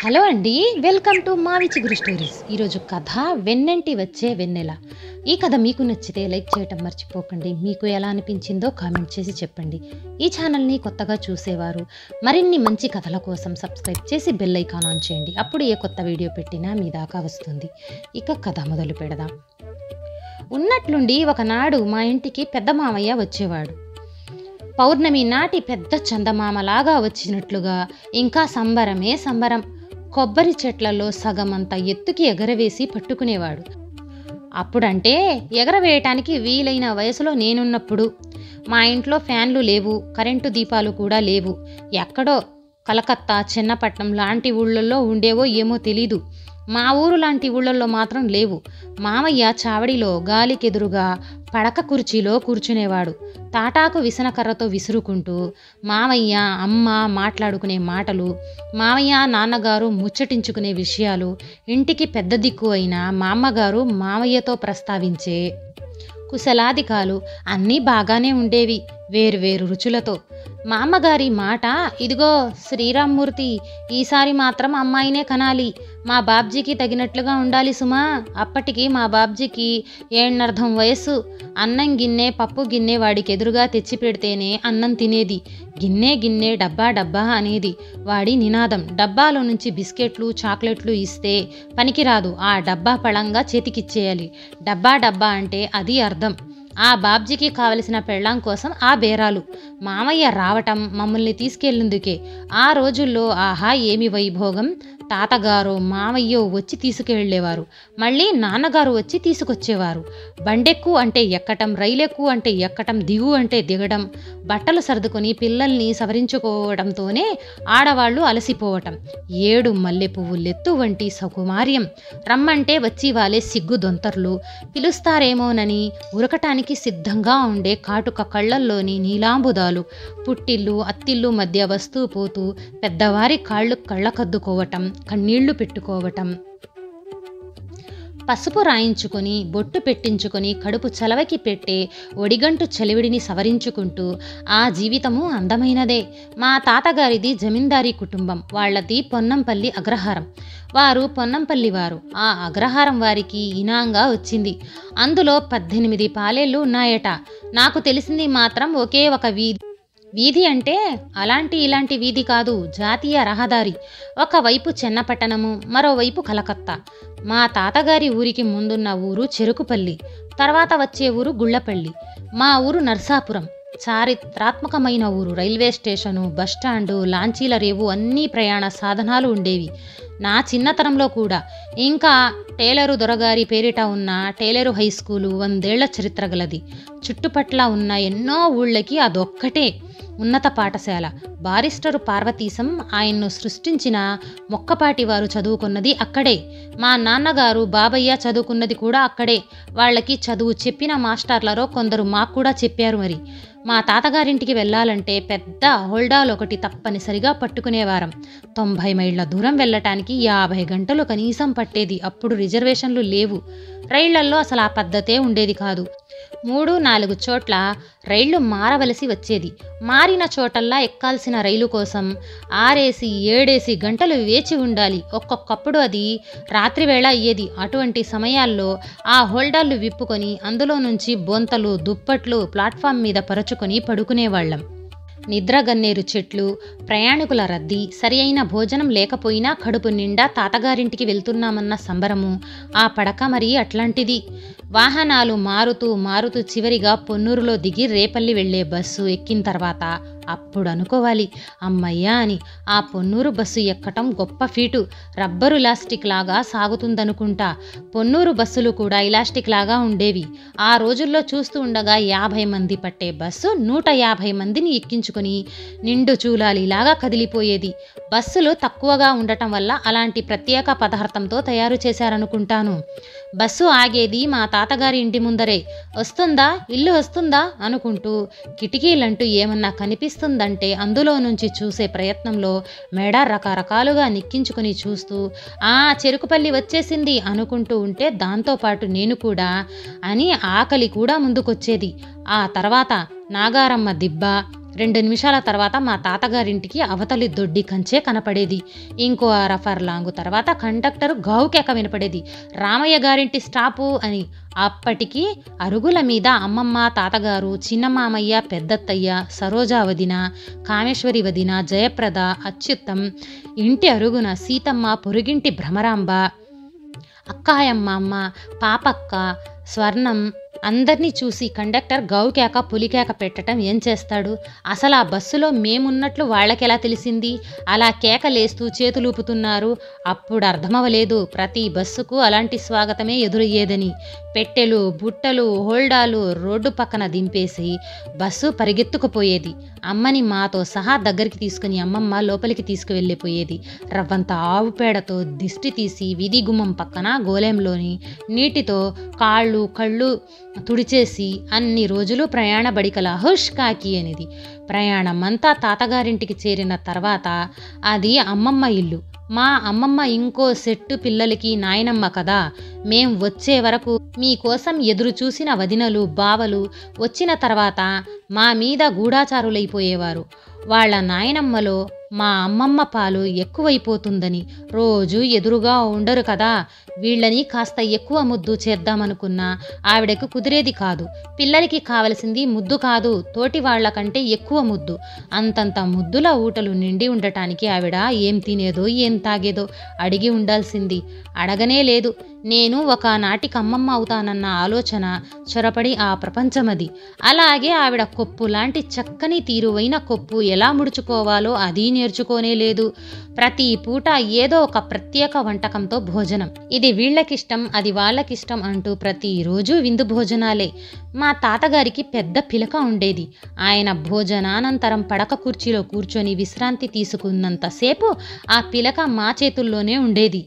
Hello అండి, welcome to మావి చిగురు స్టోరీస్. ఈరోజు కథ వెన్నెంటి వచ్చే వెన్నెల. ఈ కథ మీకు నచ్చితే లైక్ చేయటం మర్చిపోకండి. మీకు ఎలా అనిపించిందో కామెంట్ చేసి చెప్పండి. ఈ ఛానల్ని కొత్తగా చూసేవారు మరిన్ని మంచి కథల కోసం సబ్స్క్రైబ్ చేసి బెల్ ఐకాన్ ఆన్ చేయండి. అప్పుడు ఏ కొత్త వీడియో పెట్టినా మీ దాకా వస్తుంది. ఇక కథ మొదలు పెడదాం. ఉన్నట్లుండి ఒకనాడు మా ఇంటికి పెద్ద మామయ్య వచ్చేవాడు. పౌర్ణమి నాటి పెద్ద చందమామలాగా వచ్చినట్లుగా ఇంకా సంబరమే సంబరం. కొబ్బరి చెట్లలో సగమంత ఎత్తుకి ఎగరవేసి పట్టుకునేవాడు. అప్పుడంటే ఎగరవేయటానికి వీలైన వయసులో నేనున్నప్పుడు. మా ఇంట్లో ఫ్యాన్లు లేవు, కరెంటు దీపాలు కూడా లేవు. ఎక్కడో కలకత్తా, చెన్నపట్నం లాంటి ఊళ్ళల్లో ఉండేవో ఏమో తెలీదు. మా ఊరు లాంటి ఊళ్ళల్లో మాత్రం లేవు. మామయ్య చావడిలో గాలికెదురుగా పడక కుర్చీలో కూర్చునేవాడు. తాటాకు విసనకర్రతో విసురుకుంటూ మామయ్య అమ్మ మాట్లాడుకునే మాటలు, మామయ్య నాన్నగారు ముచ్చటించుకునే విషయాలు, ఇంటికి పెద్ద దిక్కు అయిన మా అమ్మగారు మామయ్యతో ప్రస్తావించే కుశలాదికాలు అన్నీ బాగానే ఉండేవి, వేరువేరు రుచులతో. మా అమ్మగారి మాట, ఇదిగో శ్రీరామ్మూర్తి, ఈసారి మాత్రం అమ్మాయినే కనాలి, మా బాబ్జీకి తగినట్లుగా ఉండాలి సుమా. అప్పటికి మా బాబ్జీకి ఏణ్ణర్థం వయస్సు. అన్నం గిన్నె పప్పు గిన్నె వాడికి ఎదురుగా తెచ్చి పెడితేనే అన్నం తినేది. గిన్నె గిన్నె డబ్బా డబ్బా అనేది వాడి నినాదం. డబ్బాలో నుంచి బిస్కెట్లు చాక్లెట్లు ఇస్తే పనికిరాదు, ఆ డబ్బా పళంగా చేతికిచ్చేయాలి. డబ్బా డబ్బా అంటే అది అర్థం. ఆ బాబ్జీకి కావలసిన పెళ్ళాం కోసం ఆ బేరాలు. మామయ్య రావటం, మమ్మల్ని తీసుకెళ్ళేందుకే. ఆ రోజుల్లో ఆహా ఏమి వైభోగం. తాతగారు మామయ్యో వచ్చి తీసుకెళ్లేవారు, మళ్ళీ నాన్నగారు వచ్చి తీసుకొచ్చేవారు. బండెక్కు అంటే ఎక్కటం, రైలెక్కు అంటే ఎక్కటం, దిగు అంటే దిగడం, బట్టలు సర్దుకొని పిల్లల్ని సవరించుకోవడంతోనే ఆడవాళ్లు అలసిపోవటం. 7 మల్లె పువ్వులెత్తు వంటి సకుమార్యం. రమ్మంటే వచ్చి వాలే సిగ్గు దొంతర్లు. పిలుస్తారేమోనని ఉరకటానికి సిద్ధంగా ఉండే కాటుక కళ్ళల్లోని నీలాంబుదాలు. పుట్టిల్లు అత్తిల్లు మధ్య వస్తూ పోతూ పెద్దవారి కాళ్ళు కళ్ళకద్దుకోవటం, కన్నీళ్లు పెట్టుకోవటం, పసుపు రాయించుకొని బొట్టు పెట్టించుకొని కడుపు చలవకి పెట్టే ఒడిగంటు చలివిడిని సవరించుకుంటూ ఆ జీవితము అందమైనదే. మా తాతగారిది జమీందారీ కుటుంబం. వాళ్లది పొన్నంపల్లి అగ్రహారం. వారు పొన్నంపల్లి వారు. ఆ అగ్రహారం వారికి ఇనాంగా వచ్చింది. అందులో 18 పాలేళ్ళు ఉన్నాయట. నాకు తెలిసింది మాత్రం ఒకే ఒక వీధి అంటే ఇలాంటి వీధి కాదు, జాతీయ రహదారి. ఒకవైపు చెన్నపట్టణము, మరోవైపు కలకత్తా. మా తాతగారి ఊరికి ముందున్న ఊరు చెరుకుపల్లి, తర్వాత వచ్చే ఊరు గుళ్ళపల్లి. మా ఊరు నర్సాపురం. చారిత్రాత్మకమైన ఊరు. రైల్వే స్టేషను, బస్టాండు, లాంచీల రేవు, అన్ని ప్రయాణ సాధనాలు ఉండేవి నా చిన్నతనంలో కూడా. ఇంకా టేలరు దొరగారి పేరిట ఉన్న టేలరు హై స్కూలు 100 ఏళ్ల చరిత్ర గలది. చుట్టుపట్ల ఉన్న ఎన్నో ఊళ్ళకి అదొక్కటే ఉన్నత పాఠశాల. బారిస్టరు పార్వతీశం ఆయన్ను సృష్టించిన మొక్కపాటి వారు చదువుకున్నది అక్కడే. మా నాన్నగారు బాబయ్య చదువుకున్నది కూడా అక్కడే. వాళ్ళకి చదువు చెప్పిన మాస్టర్లలో కొందరు మాకు కూడా చెప్పారు. మరి మా తాతగారింటికి వెళ్ళాలంటే పెద్ద హోల్డాల్ ఒకటి తప్పనిసరిగా పట్టుకునేవారం. 90 మైళ్ళ దూరం వెళ్ళటానికి 50 గంటలు కనీసం పట్టేది. అప్పుడు రిజర్వేషన్లు లేవు. రైళ్లల్లో అసలు ఆ పద్ధతే ఉండేది కాదు. 3-4 చోట్ల రైళ్లు మారవలసి వచ్చేది. మారిన చోటల్లా ఎక్కాల్సిన రైలు కోసం 6-7 గంటలు వేచి ఉండాలి. ఒక్కొక్కప్పుడు అది రాత్రివేళ అయ్యేది. అటువంటి సమయాల్లో ఆ హోల్డర్లు విప్పుకొని అందులో నుంచి బొంతలు దుప్పట్లు ప్లాట్ఫామ్ మీద పరుచుకొని పడుకునేవాళ్ళం. నిద్రగన్నేరు చెట్లు, ప్రయాణికుల రద్దీ, సరి అయిన భోజనం లేకపోయినా కడుపు నిండా తాతగారింటికి వెళ్తున్నామన్న సంబరము. ఆ పడక మరి అట్లాంటిది. వాహనాలు మారుతూ చివరిగా పొన్నూరులో దిగి రేపల్లి వెళ్లే బస్సు ఎక్కిన తర్వాత అప్పుడు అనుకోవాలి అమ్మయ్యా అని. ఆ పొన్నూరు బస్సు ఎక్కటం గొప్ప ఫీటు. రబ్బరు ఇలాస్టిక్ లాగా సాగుతుందనుకుంటా. పొన్నూరు బస్సులు కూడా ఇలాస్టిక్ లాగా ఉండేవి. ఆ రోజుల్లో చూస్తూ ఉండగా 50 మంది పట్టే బస్సు 150 మందిని ఎక్కించుకొని నిండు చూలాలిలాగా కదిలిపోయేది. బస్సులు తక్కువగా ఉండటం వల్ల అలాంటి ప్రత్యేక పదార్థంతో తయారు చేశారనుకుంటాను. బస్సు ఆగేది మా తాతగారి ఇంటి ముందరే. ఇల్లు వస్తుందా అనుకుంటూ కిటికీలంటూ ఏమన్నా కనిపిస్తుందంటే అందులో నుంచి చూసే ప్రయత్నంలో మెడ రకరకాలుగా నిక్కించుకొని చూస్తూ ఆ చెరుకుపల్లి వచ్చేసింది అనుకుంటూ ఉంటే దాంతోపాటు నేను కూడా అని ఆకలి కూడా ముందుకొచ్చేది. ఆ తర్వాత నాగారమ్మ దిబ్బ, 2 నిమిషాల తర్వాత మా తాతగారింటికి అవతలి దొడ్డి కంచే కనపడేది. ఇంకో అరఫర్లాంగు తర్వాత కండక్టర్ గావుకేక వినపడేది, రామయ్య గారింటి స్టాపు అని. అప్పటికి అరుగుల మీద అమ్మమ్మ, తాతగారు, చిన్నమామయ్య, పెద్దత్తయ్య, సరోజా వదిన, కామేశ్వరి వదిన, జయప్రద, అచ్యుతం, ఇంటి అరుగున సీతమ్మ, పొరుగింటి భ్రమరాంబ, అక్కాయమ్మ అమ్మ, పాపక్క, స్వర్ణం అందరినీ చూసి కండక్టర్ గౌకేక పులికేక పెట్టడం ఏం చేస్తాడు? అసలు ఆ బస్సులో మేమున్నట్లు వాళ్ళకెలా తెలిసింది? అలా కేకలేస్తూ చేతులూపుతున్నారు. అప్పుడు అర్థమవలేదు ప్రతి బస్సుకు అలాంటి స్వాగతమే ఎదురయ్యేదని. పెట్టెలు, బుట్టలు, హోల్డాలు రోడ్డు పక్కన దింపేసి బస్సు పరిగెత్తుకుపోయేది. అమ్మని మాతో సహా దగ్గరికి తీసుకుని అమ్మమ్మ లోపలికి తీసుకువెళ్ళిపోయేది. రవ్వంత ఆవు పేడతో దిష్టి తీసి వీధి గుమ్మం పక్కన గోలెంలోని నీటితో కాళ్ళు కళ్ళు తుడిచేసి అన్ని రోజులు ప్రయాణ బడికల హుష్ కాకి అనేది. ప్రయాణం అంతా తాతగారింటికి చేరిన తర్వాత అది అమ్మమ్మ ఇల్లు. మా అమ్మమ్మ ఇంకో సెట్టు పిల్లలకి నాయనమ్మ కదా. మేం వచ్చే వరకు మీకోసం ఎదురు చూసిన వదినలు, బావలు వచ్చిన తర్వాత మా మీద గూఢాచారులైపోయేవారు. వాళ్ళ నాయనమ్మలో మా అమ్మమ్మ పాలు ఎక్కువైపోతుందని రోజు ఎదురుగా ఉండరు కదా. వీళ్ళని కాస్త ఎక్కువ ముద్దు చేద్దామనుకున్నా ఆవిడకు కుదిరేది కాదు. పిల్లలకి కావలసింది ముద్దు కాదు, తోటి వాళ్లకంటే ఎక్కువ ముద్దు. అంతంత ముద్దుల ఊటలు నిండి ఉండటానికి ఆవిడ ఏం తినేదో ఏం తాగేదో అడిగి ఉండాల్సింది. అడగనే లేదు. నేను ఒకనాటికి అమ్మమ్మ అవుతానన్న ఆలోచన చొరపడి ఆ ప్రపంచమది. అలాగే ఆవిడ కొప్పు లాంటి చక్కని తీరువైన కొప్పు ఎలా ముడుచుకోవాలో అది నేర్చుకోనే లేదు. ప్రతి పూట ఏదో ఒక ప్రత్యేక వంటకంతో భోజనం. ఇది వీళ్ళకిష్టం, అది వాళ్ళకిష్టం అంటూ ప్రతిరోజు విందు భోజనాలే. మా తాతగారికి పెద్ద పిలక ఉండేది. ఆయన భోజనానంతరం పడక కుర్చీలో కూర్చొని విశ్రాంతి తీసుకున్నంతసేపు ఆ పిలక మా చేతుల్లోనే ఉండేది.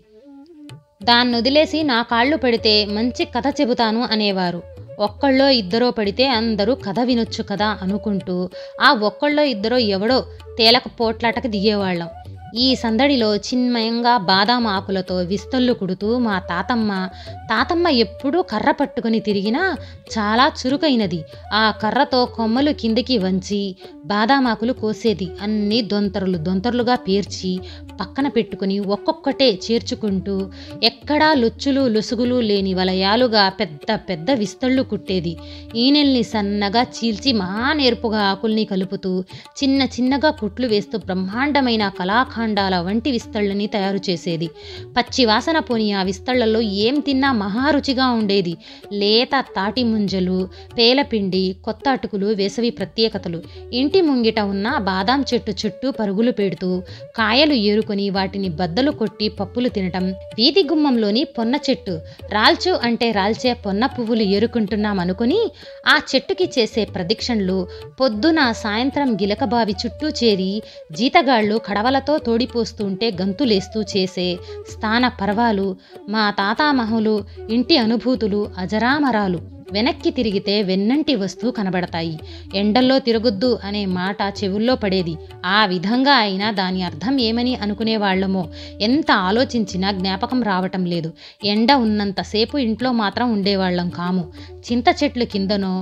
దాన్నొదిలేసి నా కాళ్ళు పెడితే మంచి కథ చెబుతాను అనేవారు. ఒక్కళ్ళో ఇద్దరో పడితే అందరూ కథ వినొచ్చు కదా అనుకుంటూ ఆ ఒక్కళ్ళో ఇద్దరో ఎవడో తేలక పోట్లాటకు దిగేవాళ్ళం. ఈ సందడిలో చిన్మయంగా బాదాం ఆకులతో విస్తళ్ళు కుడుతూ మా తాతమ్మ ఎప్పుడూ కర్ర పట్టుకుని తిరిగినా చాలా చురుకైనది. ఆ కర్రతో కొమ్మలు కిందికి వంచి బాదామాకులు కోసేది. అన్నీ దొంతరులుగా పేర్చి పక్కన పెట్టుకుని ఒక్కొక్కటే చేర్చుకుంటూ ఎక్కడా లొచ్చులు లొసుగులు లేని వలయాలుగా పెద్ద పెద్ద విస్తళ్ళు కుట్టేది. ఈనెల్ని సన్నగా చీల్చి మహా నేర్పుగా ఆకుల్ని కలుపుతూ చిన్న చిన్నగా కుట్లు వేస్తూ బ్రహ్మాండమైన కళాఖండాల వంటి విస్తళ్ళని తయారు చేసేది. పచ్చి వాసన పోని ఆ విస్తళ్లలో ఏం తిన్నా మహారుచిగా ఉండేది. లేత తాటి ముంజలు, పేలపిండి, కొత్త అటుకులు వేసవి ప్రత్యేకతలు. ఇంటి ముంగిట ఉన్న బాదాం చెట్టు చుట్టూ పరుగులు పెడుతూ కాయలు ఏరుకొని వాటిని బద్దలు కొట్టి పప్పులు తినటం. వీధి గుమ్మంలోని పొన్న చెట్టు, రాల్చు అంటే రాల్చే పొన్న పువ్వులు ఏరుకుంటున్నామనుకుని ఆ చెట్టుకి చేసే ప్రదక్షిణలు, పొద్దున సాయంత్రం గిలకబావి చుట్టూ చేరి జీతగాళ్లు కడవలతో తోడిపోస్తుంటే గంతులేస్తూ చేసే స్థాన పర్వాలు, మా తాతామహులు ఇంటి అనుభూతులు అజరామరాలు. వెనక్కి తిరిగితే వెన్నంటి వస్తువు కనబడతాయి. ఎండల్లో తిరగొద్దు అనే మాట చెవుల్లో పడేది. ఆ విధంగా అయినా దాని అర్థం ఏమని అనుకునేవాళ్లమో ఎంత ఆలోచించినా జ్ఞాపకం రావటం లేదు. ఎండ ఉన్నంతసేపు ఇంట్లో మాత్రం ఉండేవాళ్లం కాము. చింత చెట్లు కిందనో,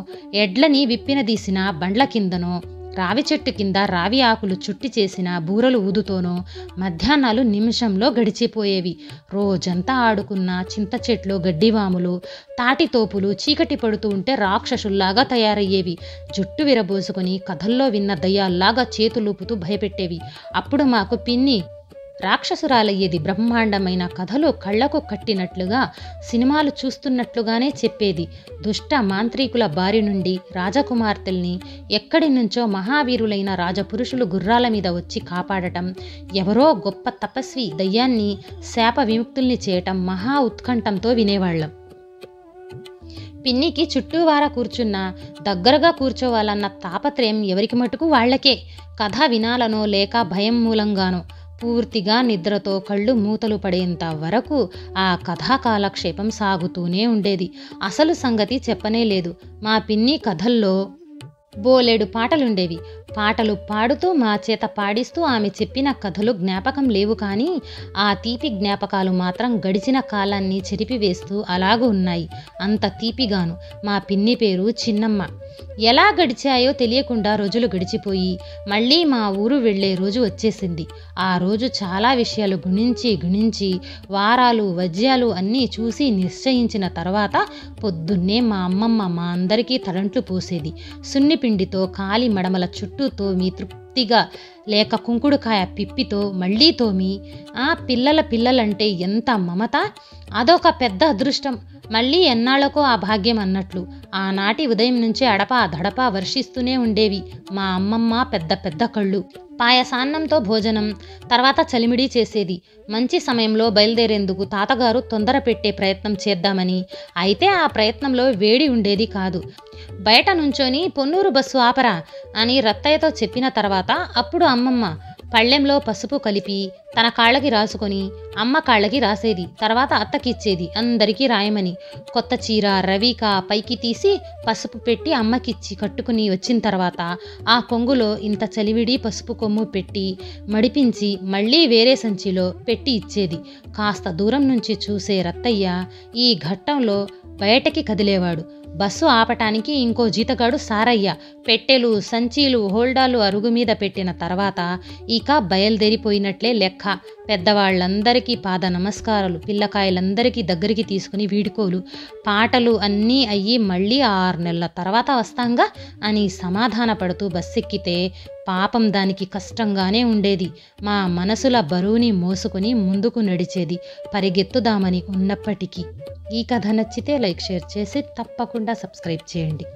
ఎడ్లని విప్పినదీసిన బండ్ల కిందనో, రావి చెట్టు కింద రావి ఆకులు చుట్టి చేసిన బూరలు ఊదుతోనో మధ్యాహ్నాలు నిమిషంలో గడిచిపోయేవి. రోజంతా ఆడుకున్న చింత చెట్లు, గడ్డివాములు, తాటితోపులు చీకటి పడుతూ ఉంటే రాక్షసుల్లాగా తయారయ్యేవి. జుట్టు విరబోసుకుని కథల్లో విన్న దయ్యాల్లాగా చేతులూపుతూ భయపెట్టేవి. అప్పుడు మాకు పిన్ని రాక్షసురాలయ్యేది. బ్రహ్మాండమైన కథలు కళ్లకు కట్టినట్లుగా, సినిమాలు చూస్తున్నట్లుగానే చెప్పేది. దుష్ట మాంత్రికుల బారి నుండి రాజకుమార్తెల్ని, ఎక్కడి నుంచో మహావీరులైన రాజపురుషులు గుర్రాల మీద వచ్చి కాపాడటం, ఎవరో గొప్ప తపస్వి దయ్యాన్ని శాప విముక్తుల్ని చేయటం మహా ఉత్కంఠంతో వినేవాళ్లం. పిన్నికి చుట్టూ వార కూర్చున్నా దగ్గరగా కూర్చోవాలన్న తాపత్రయం ఎవరికి మటుకు వాళ్లకే. కథ వినాలనో లేక భయం మూలంగానో పూర్తిగా నిద్రతో కళ్ళు మూతలు పడేంత వరకు ఆ కథా కాలక్షేపం సాగుతూనే ఉండేది. అసలు సంగతి చెప్పనే లేదు. మా పిన్ని కథల్లో బోలెడు పాటలుండేవి. పాటలు పాడుతూ మా చేత పాడిస్తూ ఆమె చెప్పిన కథలు జ్ఞాపకం లేవు, కానీ ఆ తీపి జ్ఞాపకాలు మాత్రం గడిచిన కాలాన్ని చెరిపివేస్తూ అలాగూ ఉన్నాయి. అంత తీపిగాను. మా పిన్ని పేరు చిన్నమ్మ. ఎలా గడిచాయో తెలియకుండా రోజులు గడిచిపోయి మళ్ళీ మా ఊరు వెళ్ళే రోజు వచ్చేసింది. ఆ రోజు చాలా విషయాలు గుణించి వారాలు వజ్యాలు అన్నీ చూసి నిశ్చయించిన తర్వాత పొద్దున్నే మా అమ్మమ్మ మా అందరికీ తలంట్లు పోసేది. సున్నిపిండితో కాలి మడమల చుట్టూ తోమి తృప్తిగా లేక కుంకుడుకాయ పిప్పితో మళ్ళీ తోమి, పిల్లలంటే ఎంత మమత, అదొక పెద్ద అదృష్టం. మళ్ళీ ఎన్నాళ్లకో ఆ భాగ్యం అన్నట్లు ఆనాటి ఉదయం నుంచి అడపా దడపా వర్షిస్తూనే ఉండేవి మా అమ్మమ్మ పెద్ద పెద్ద కళ్ళు. పాయసాన్నంతో భోజనం, తర్వాత చలిమిడి చేసేది. మంచి సమయంలో బయలుదేరేందుకు తాతగారు తొందర పెట్టే ప్రయత్నం చేద్దామని. అయితే ఆ ప్రయత్నంలో వేడి ఉండేది కాదు. బయట నుంచొని పొన్నూరు బస్సు ఆపరా అని రత్తయ్యతో చెప్పిన తర్వాత అప్పుడు అమ్మమ్మ పళ్ళెంలో పసుపు కలిపి తన కాళ్ళకి రాసుకొని అమ్మ కాళ్ళకి రాసేది. తర్వాత అత్తకిచ్చేది అందరికీ రాయమని. కొత్త చీర రవిక పైకి తీసి పసుపు పెట్టి అమ్మకిచ్చి కట్టుకుని వచ్చిన తర్వాత ఆ కొంగులో ఇంత చలివిడి పసుపు కొమ్ము పెట్టి మడిపించి మళ్ళీ వేరే సంచిలో పెట్టి ఇచ్చేది. కాస్త దూరం నుంచి చూసే రత్తయ్య ఈ ఘట్టంలో బయటకి కదిలేవాడు. బస్సు ఆపటానికి ఇంకో జీతగాడు సారయ్య పెట్టెలు సంచీలు హోల్డాలు అరుగు మీద పెట్టిన తర్వాత ఇక బయలుదేరిపోయినట్లే లెక్క. పెద్దవాళ్ళందరికీ పాద నమస్కారాలు, పిల్లకాయలందరికీ దగ్గరికి తీసుకుని వీడుకోలు, పాటలు అన్నీ అయ్యి మళ్ళీ 6 నెలల తర్వాత వస్తాంగా అని సమాధాన పడుతూ బస్సెక్కితే పాపం దానికి కష్టంగానే ఉండేది. మా మనసుల బరువుని మోసుకొని ముందుకు నడిచేది పరిగెత్తుదామని ఉన్నప్పటికీ. ఈ కథ నచ్చితే లైక్ షేర్ చేసి తప్పకుండా సబ్స్క్రైబ్ చేయండి.